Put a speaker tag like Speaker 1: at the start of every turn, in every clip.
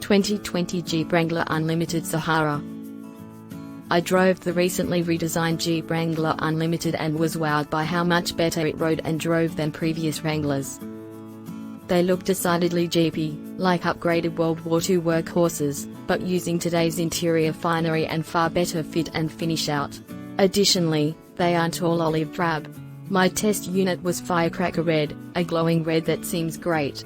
Speaker 1: 2020 Jeep Wrangler Unlimited Sahara. I drove the recently redesigned Jeep Wrangler Unlimited and was wowed by how much better it rode and drove than previous Wranglers. They look decidedly Jeepy, like upgraded World War II workhorses, but using today's interior finery and far better fit and finish out. Additionally, they aren't all olive drab. My test unit was Firecracker Red, a glowing red that seems great.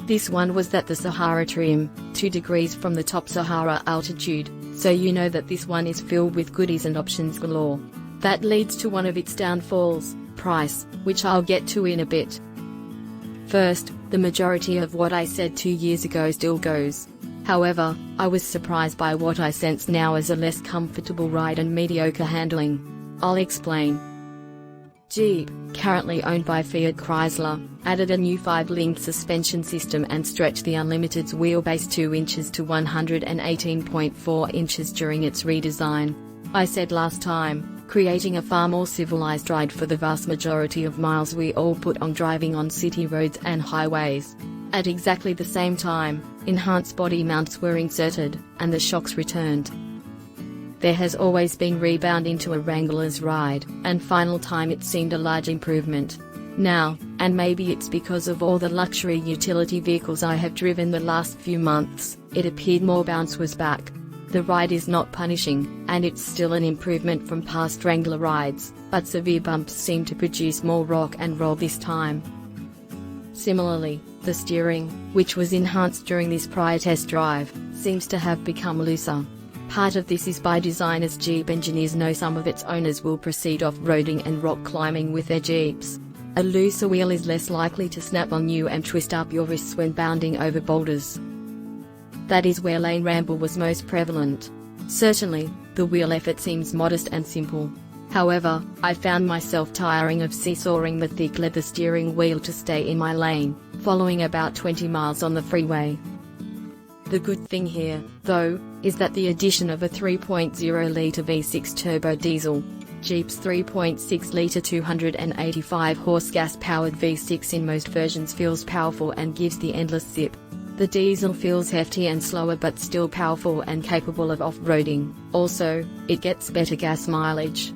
Speaker 1: This one was that the Sahara trim, 2 degrees from the top Sahara altitude, so you know that this one is filled with goodies and options galore. That leads to one of its downfalls, price, which I'll get to in a bit. First, the majority of what I said 2 years ago still goes. However, I was surprised by what I sense now as a less comfortable ride and mediocre handling. I'll explain. Jeep, currently owned by Fiat-Chrysler, added a new 5-link suspension system and stretched the Unlimited's wheelbase 2 inches to 118.4 inches during its redesign. I said last time, creating a far more civilized ride for the vast majority of miles we all put on driving on city roads and highways. At exactly the same time, enhanced body mounts were inserted, and the shocks returned. There has always been rebound into a Wrangler's ride, and final time it seemed a large improvement. Now, and maybe it's because of all the luxury utility vehicles I have driven the last few months, it appeared more bounce was back. The ride is not punishing, and it's still an improvement from past Wrangler rides, but severe bumps seem to produce more rock and roll this time. Similarly, the steering, which was enhanced during this prior test drive, seems to have become looser. Part of this is by design, as Jeep engineers know some of its owners will proceed off-roading and rock climbing with their Jeeps. A looser wheel is less likely to snap on you and twist up your wrists when bounding over boulders. That is where lane ramble was most prevalent. Certainly, the wheel effort seems modest and simple. However, I found myself tiring of seesawing the thick leather steering wheel to stay in my lane, following about 20 miles on the freeway. The good thing here, though, is that the addition of a 3.0-litre V6 turbo diesel, Jeep's 3.6-litre 285-horse gas-powered V6 in most versions feels powerful and gives the endless zip. The diesel feels hefty and slower but still powerful and capable of off-roading. Also, it gets better gas mileage.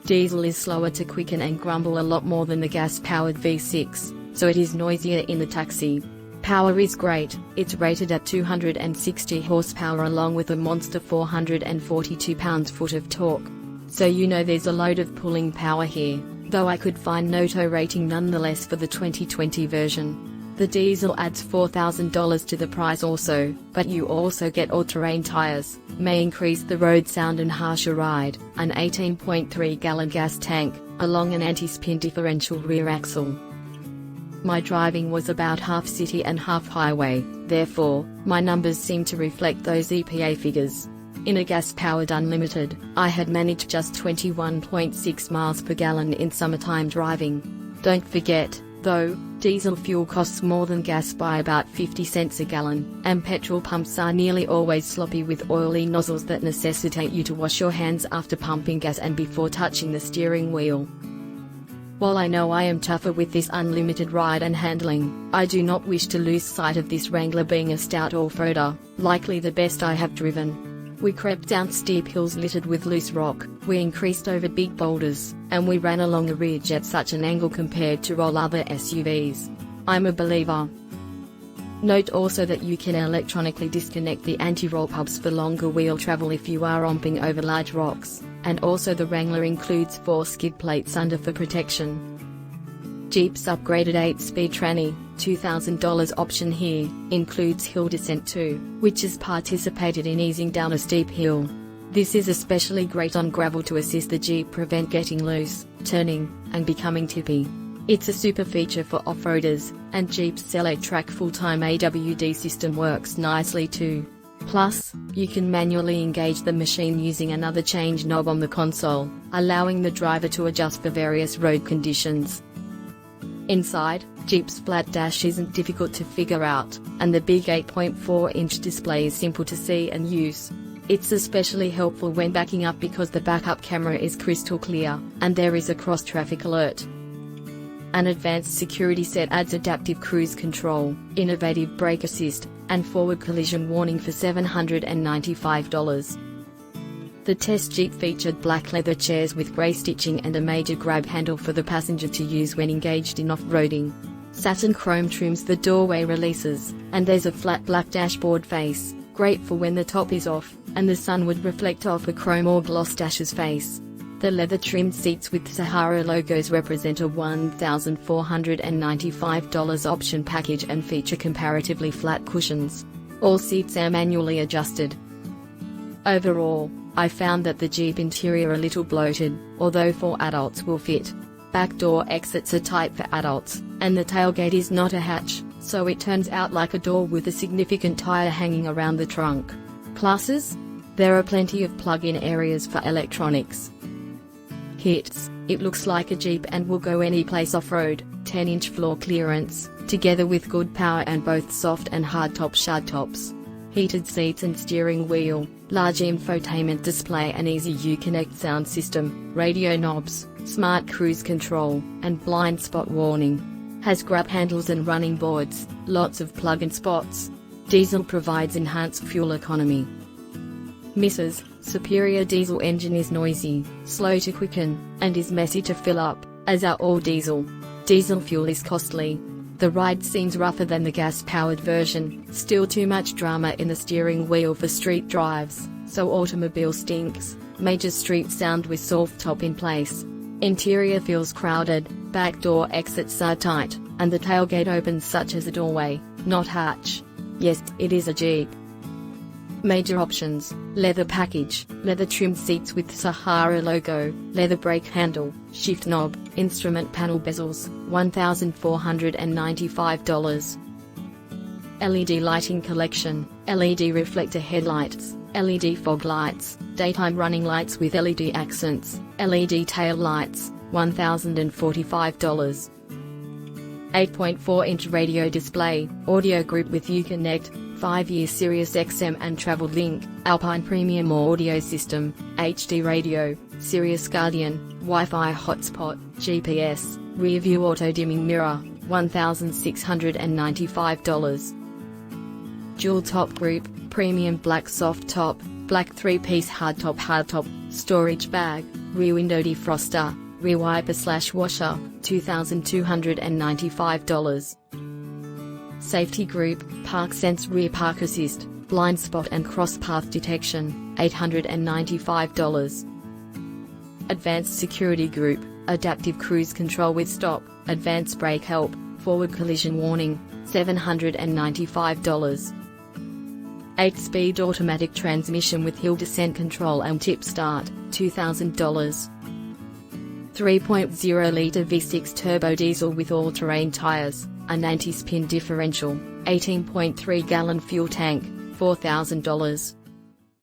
Speaker 1: Diesel is slower to quicken and grumble a lot more than the gas-powered V6, so it is noisier in the taxi. Power is great, it's rated at 260 horsepower along with a monster 442 pounds-foot of torque. So you know there's a load of pulling power here, though I could find no tow rating nonetheless for the 2020 version. The diesel adds $4,000 to the price also, but you also get all-terrain tires, may increase the road sound and harsher ride, an 18.3-gallon gas tank, along an anti-spin differential rear axle. My driving was about half city and half highway, therefore, my numbers seem to reflect those EPA figures. In a gas-powered Unlimited, I had managed just 21.6 miles per gallon in summertime driving. Don't forget, though, diesel fuel costs more than gas by about 50 cents a gallon, and petrol pumps are nearly always sloppy with oily nozzles that necessitate you to wash your hands after pumping gas and before touching the steering wheel. While I know I am tougher with this Unlimited ride and handling, I do not wish to lose sight of this Wrangler being a stout off-roader, likely the best I have driven. We crept down steep hills littered with loose rock, we increased over big boulders, and we ran along a ridge at such an angle compared to all other SUVs. I'm a believer. Note also that you can electronically disconnect the anti-roll hubs for longer wheel travel if you are romping over large rocks, and also the Wrangler includes 4 skid plates under for protection. Jeep's upgraded 8-speed tranny, $2,000 option here, includes hill descent too, which has participated in easing down a steep hill. This is especially great on gravel to assist the Jeep prevent getting loose, turning, and becoming tippy. It's a super feature for off-roaders, and Jeep's Select-Track full-time AWD system works nicely too. Plus, you can manually engage the machine using another change knob on the console, allowing the driver to adjust for various road conditions. Inside, Jeep's flat dash isn't difficult to figure out, and the big 8.4-inch display is simple to see and use. It's especially helpful when backing up because the backup camera is crystal clear, and there is a cross-traffic alert. An advanced security set adds adaptive cruise control, innovative brake assist, and forward collision warning for $795. The test Jeep featured black leather chairs with grey stitching and a major grab handle for the passenger to use when engaged in off-roading. Satin chrome trims the doorway releases, and there's a flat black dashboard face, great for when the top is off, and the sun would reflect off a chrome or gloss dash's face. The leather-trimmed seats with Sahara logos represent a $1,495 option package and feature comparatively flat cushions. All seats are manually adjusted. Overall, I found that the Jeep interior a little bloated, although 4 adults will fit. Back door exits are tight for adults, and the tailgate is not a hatch, so it turns out like a door with a significant tire hanging around the trunk. Classes? There are plenty of plug-in areas for electronics. Hits: it looks like a Jeep and will go any place off-road. 10-inch floor clearance, together with good power and both soft and hardtop shadtops. Heated seats and steering wheel, large infotainment display and easy Uconnect sound system, radio knobs, smart cruise control, and blind spot warning. Has grab handles and running boards, lots of plug-in spots. Diesel provides enhanced fuel economy. Misses: superior diesel engine is noisy, slow to quicken, and is messy to fill up, as are all diesel. Diesel fuel is costly. The ride seems rougher than the gas-powered version, still too much drama in the steering wheel for street drives, so automobile stinks. Major street sound with soft top in place. Interior feels crowded, back door exits are tight, and the tailgate opens such as a doorway, not hatch. Yes, it is a Jeep. Major options: leather package, leather trimmed seats with Sahara logo, leather brake handle, shift knob, instrument panel bezels, $1,495. LED lighting collection, LED reflector headlights, LED fog lights, daytime running lights with LED accents, LED tail lights, $1,045. 8.4-inch radio display, audio group with Uconnect, 5-year Sirius XM and Travel Link, Alpine Premium audio system, HD radio, Sirius Guardian, Wi-Fi hotspot, GPS, rear view auto dimming mirror, $1,695. Dual top group, premium black soft top, black 3-piece hardtop, storage bag, rear window defroster, rear wiper/washer, $2,295. Safety group, park sense rear park assist, blind spot and cross path detection, $895. Advanced security group, adaptive cruise control with stop, advanced brake help, forward collision warning, $795. 8-speed automatic transmission with hill descent control and tip start, $2,000. 3.0-litre V6 turbo diesel with all-terrain tyres, a 90-spin differential, 18.3-gallon fuel tank, $4,000.